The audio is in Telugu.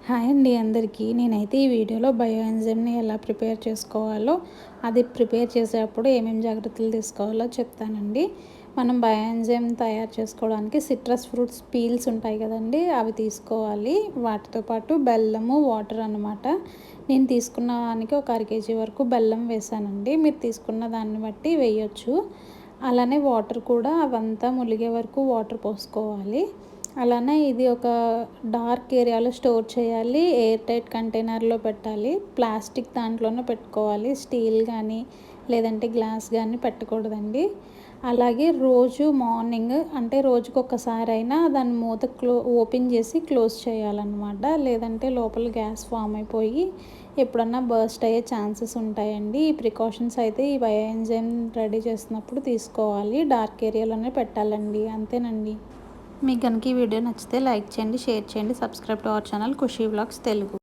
హాయ్ అండి అందరికీ. నేనైతే ఈ వీడియోలో బయో ఎంజైమ్‌ని ఎలా ప్రిపేర్ చేసుకోవాలో, అది ప్రిపేర్ చేసేటప్పుడు ఏమేమి జాగ్రత్తలు తీసుకోవాలో చెప్తానండి. మనం బయో ఎంజైమ్ తయారు చేసుకోవడానికి సిట్రస్ ఫ్రూట్స్ పీల్స్ ఉంటాయి కదండీ, అవి తీసుకోవాలి. వాటితో పాటు బెల్లము, వాటర్ అనమాట. నేను తీసుకున్న దానికి ఒక అర కేజీ వరకు బెల్లం వేసానండి. మీరు తీసుకున్న దాన్ని బట్టి వేయొచ్చు. అలానే వాటర్ కూడా అవంతా ములిగే వరకు వాటర్ పోసుకోవాలి. అలానే ఇది ఒక డార్క్ ఏరియాలో స్టోర్ చేయాలి. ఎయిర్ టైట్ కంటైనర్లో పెట్టాలి. ప్లాస్టిక్ దాంట్లోనే పెట్టుకోవాలి. స్టీల్ కానీ లేదంటే గ్లాస్ కానీ పెట్టకూడదండి. అలాగే రోజు మార్నింగ్ అంటే రోజుకొకసారైనా దాని మూత ఓపెన్ చేసి క్లోజ్ చేయాలన్నమాట. లేదంటే లోపల గ్యాస్ ఫామ్ అయిపోయి ఎప్పుడన్నా బర్స్ట్ అయ్యే ఛాన్సెస్ ఉంటాయండి. ఈ ప్రికాషన్స్ అయితే ఈ బయో ఎంజైమ్ రెడీ చేసినప్పుడు తీసుకోవాలి. డార్క్ ఏరియాలోనే పెట్టాలండి. అంతేనండి. మీకు కనుక ఈ వీడియో నచ్చితే లైక్ చేయండి, షేర్ చేయండి, subscribe to our channel Khushi vlogs Telugu.